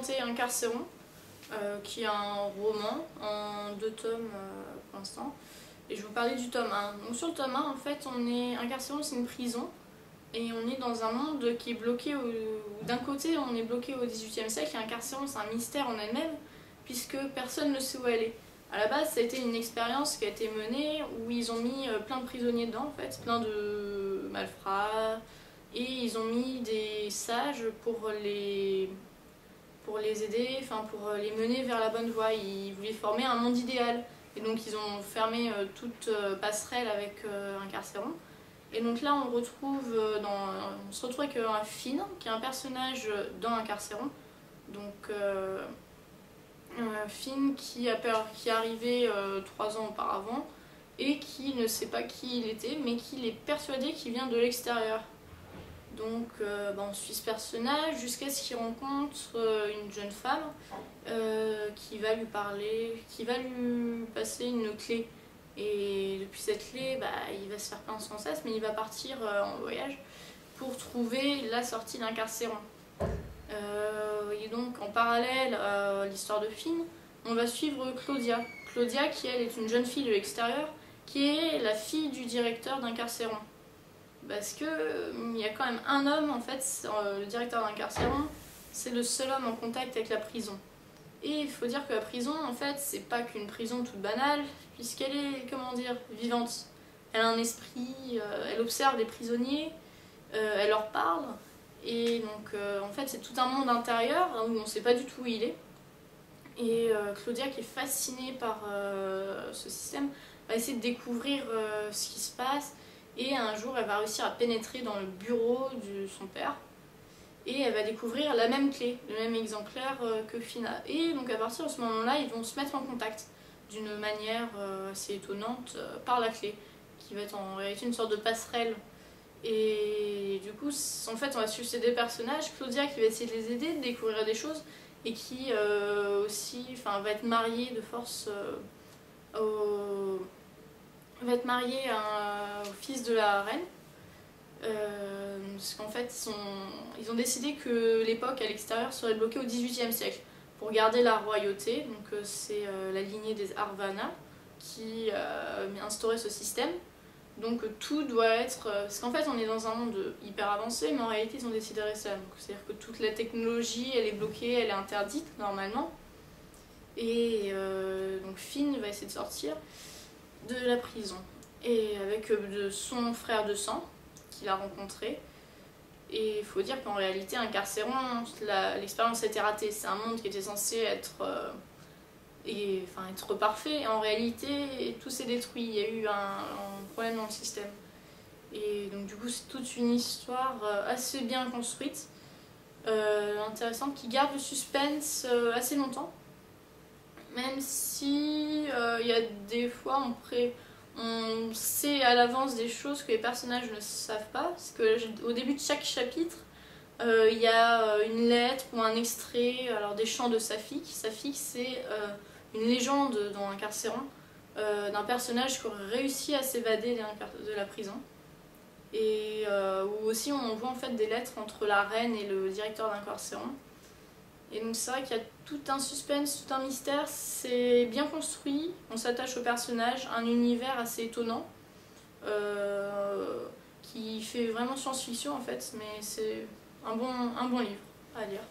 présenter Incarcéron, qui est un roman en 2 tomes pour l'instant. Et je vais vous parler du tome 1. Donc sur le tome 1, en fait, Incarcéron, c'est une prison. Et on est dans un monde qui est bloqué, d'un côté on est bloqué au XVIIIe siècle, et Incarcéron c'est un mystère en elle-même, puisque personne ne sait où elle est. À la base, ça a été une expérience qui a été menée où ils ont mis plein de prisonniers dedans, en fait, plein de malfrats, et ils ont mis des sages pour les aider, enfin pour les mener vers la bonne voie. Ils voulaient former un monde idéal, et donc ils ont fermé toute passerelle avec Incarcéron. Et donc là, on se retrouve avec Finn, qui est un personnage dans Incarcéron. Donc Finn qui est arrivé 3 ans auparavant et qui ne sait pas qui il était, mais qui est persuadé qu'il vient de l'extérieur. Donc on suit ce personnage jusqu'à ce qu'il rencontre une jeune femme qui va lui parler, qui va lui passer une clé. Et depuis cette clé, il va se faire plein sans cesse, mais il va partir en voyage pour trouver la sortie d'Incarcéron. Et donc en parallèle à l'histoire de Finn, on va suivre Claudia. Claudia qui elle est une jeune fille de l'extérieur, qui est la fille du directeur d'Incarcéron. Parce que il y a quand même un homme, en fait, le directeur d'Incarcéron, c'est le seul homme en contact avec la prison. Et il faut dire que la prison, en fait, c'est pas qu'une prison toute banale, puisqu'elle est, comment dire, vivante. Elle a un esprit, elle observe les prisonniers, elle leur parle, et donc en fait c'est tout un monde intérieur où on ne sait pas du tout où il est. Et Claudia, qui est fascinée par ce système, va essayer de découvrir ce qui se passe, et un jour elle va réussir à pénétrer dans le bureau de son père. Et elle va découvrir la même clé, le même exemplaire que Fina. Et donc à partir de ce moment-là, ils vont se mettre en contact d'une manière assez étonnante par la clé, qui va être en réalité une sorte de passerelle. Et du coup, en fait, on va suivre ces 2 personnages. Claudia qui va essayer de les aider, de découvrir des choses, et qui aussi va être mariée de force va être mariée au fils de la reine. Parce qu'en fait, ils ont décidé que l'époque à l'extérieur serait bloquée au XVIIIe siècle pour garder la royauté. Donc c'est la lignée des Arvana qui a instauré ce système. Donc tout doit être... Parce qu'en fait, on est dans un monde hyper avancé, mais en réalité, ils ont décidé de rester là. C'est-à-dire que toute la technologie, elle est bloquée, elle est interdite normalement. Et donc Finn va essayer de sortir de la prison. Et avec son frère de sang, qu'il a rencontré. Et il faut dire qu'en réalité, Incarcéron, l'expérience a été ratée. C'est un monde qui était censé être, être parfait. Et en réalité, tout s'est détruit. Il y a eu un problème dans le système. Et donc du coup, c'est toute une histoire assez bien construite, intéressante, qui garde le suspense assez longtemps. Même si il y a des fois, on sait à l'avance des choses que les personnages ne savent pas, parce qu'au début de chaque chapitre, il y a une lettre ou un extrait des chants de Safik. Safik, c'est une légende dans Incarcéron, d'un personnage qui aurait réussi à s'évader de la prison. Et où aussi on voit en fait des lettres entre la reine et le directeur d'Incarcéron. Et donc c'est vrai qu'il y a tout un suspense, tout un mystère, c'est bien construit, on s'attache au personnage, un univers assez étonnant, qui fait vraiment science-fiction en fait, mais c'est un bon livre à lire.